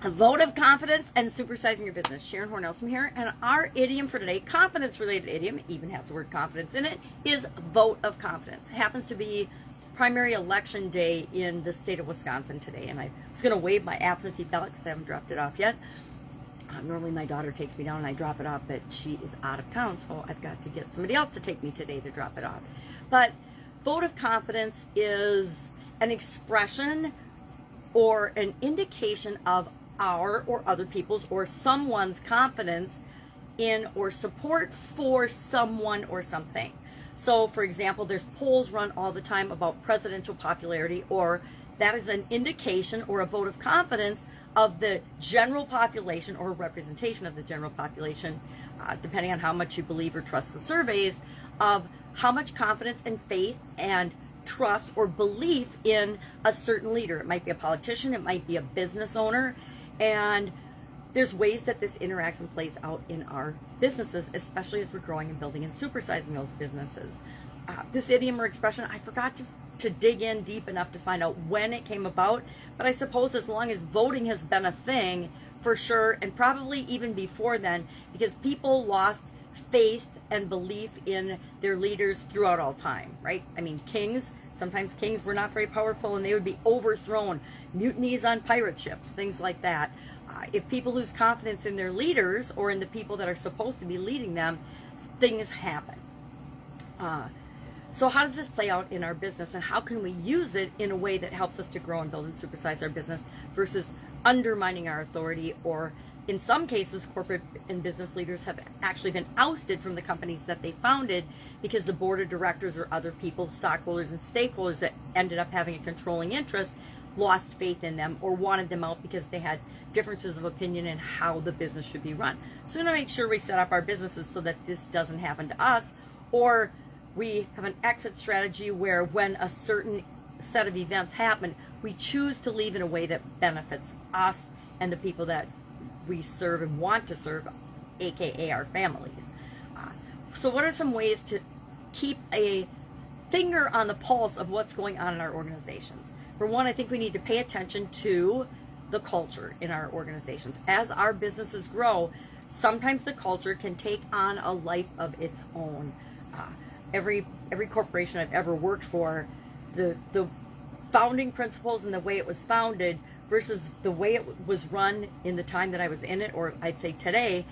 A vote of confidence and supersizing your business. Sharon Horne-Ellstrom here, and our idiom for today, confidence-related idiom, even has the word confidence in it, is vote of confidence. It happens to be primary election day in the state of Wisconsin today, and I was going to wave my absentee ballot because I haven't dropped it off yet. Normally my daughter takes me down and I drop it off, but she is out of town, so I've got to get somebody else to take me today to drop it off. But vote of confidence is an expression or an indication of our or other people's or someone's confidence in or support for someone or something. So, for example, there's polls run all the time about presidential popularity, or that is an indication or a vote of confidence of the general population or representation of the general population, depending on how much you believe or trust the surveys, of how much confidence and faith and trust or belief in a certain leader. It might be a politician, it might be a business owner, and there's ways that this interacts and plays out in our businesses, especially as we're growing and building and supersizing those businesses. This idiom or expression, I forgot to dig in deep enough to find out when it came about, but I suppose as long as voting has been a thing, for sure, and probably even before then, because people lost faith and belief in their leaders throughout all time, right? I mean, sometimes kings were not very powerful and they would be overthrown, mutinies on pirate ships, things like that. If people lose confidence in their leaders or in the people that are supposed to be leading them, things happen. So how does this play out in our business, and how can we use it in a way that helps us to grow and build and supersize our business versus undermining our authority, or in some cases, corporate and business leaders have actually been ousted from the companies that they founded because the board of directors or other people, stockholders and stakeholders that ended up having a controlling interest, lost faith in them or wanted them out because they had differences of opinion in how the business should be run. So we want to make sure we set up our businesses so that this doesn't happen to us, or we have an exit strategy where when a certain set of events happen, we choose to leave in a way that benefits us and the people that we serve and want to serve, aka our families. So what are some ways to keep a finger on the pulse of what's going on in our organizations? For one, I think we need to pay attention to the culture in our organizations. As our businesses grow, sometimes the culture can take on a life of its own. Every corporation I've ever worked for, the founding principles and the way it was founded versus the way it was run in the time that I was in it, or I'd say today,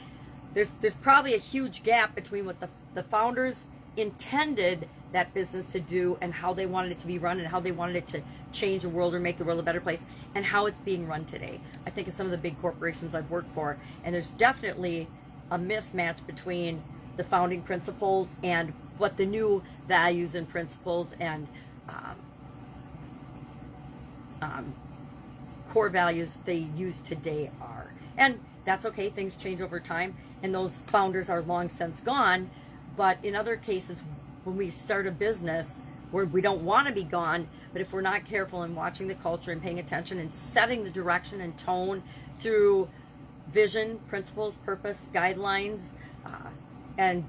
there's probably a huge gap between what the founders intended that business to do and how they wanted it to be run and how they wanted it to change the world or make the world a better place and how it's being run today. I think of some of the big corporations I've worked for, and there's definitely a mismatch between the founding principles and what the new values and principles and core values they use today are. And that's okay, things change over time, and those founders are long since gone. But in other cases, when we start a business where we don't want to be gone, but if we're not careful in watching the culture and paying attention and setting the direction and tone through vision, principles, purpose, guidelines, and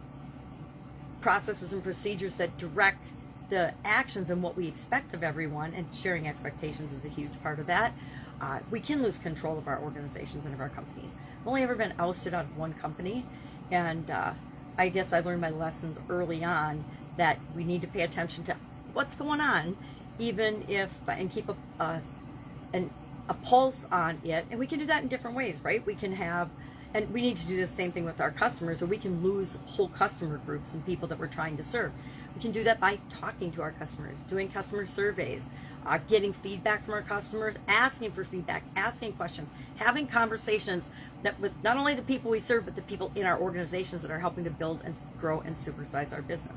processes and procedures that direct the actions and what we expect of everyone, and sharing expectations is a huge part of that, we can lose control of our organizations and of our companies. I've only ever been ousted out of one company, and I guess I learned my lessons early on that we need to pay attention to what's going on, even if, and keep a pulse on it. And we can do that in different ways, right? We can have, and we need to do the same thing with our customers, or we can lose whole customer groups and people that we're trying to serve. We can do that by talking to our customers, doing customer surveys, getting feedback from our customers, asking for feedback, asking questions, having conversations with not only the people we serve, but the people in our organizations that are helping to build and grow and supersize our business.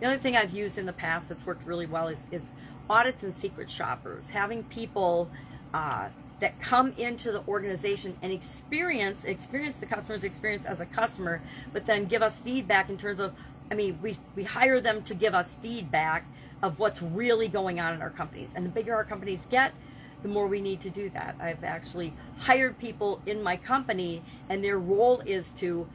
The other thing I've used in the past that's worked really well is audits and secret shoppers, having people that come into the organization and experience the customer's experience as a customer, but then give us feedback in terms of, we hire them to give us feedback of what's really going on in our companies. And the bigger our companies get, the more we need to do that. I've actually hired people in my company, and their role is to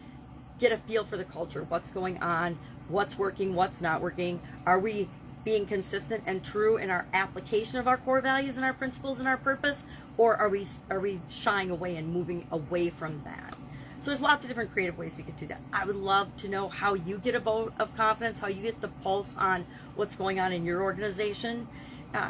get a feel for the culture, what's going on, what's working, what's not working. Are we being consistent and true in our application of our core values and our principles and our purpose? or are we shying away and moving away from that? So there's lots of different creative ways we could do that. I would love to know how you get a vote of confidence, how you get the pulse on what's going on in your organization.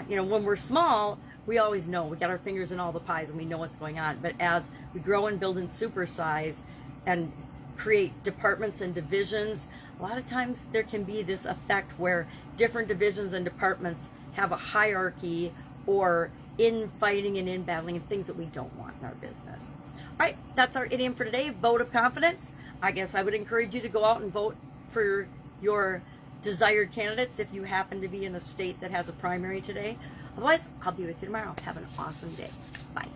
When we're small, we always know, we got our fingers in all the pies and we know what's going on. But as we grow and build and supersize and create departments and divisions, a lot of times there can be this effect where different divisions and departments have a hierarchy or infighting and in-battling and things that we don't want in our business. All right, that's our idiom for today, vote of confidence. I guess I would encourage you to go out and vote for your desired candidates if you happen to be in a state that has a primary today. Otherwise, I'll be with you tomorrow. Have an awesome day. Bye.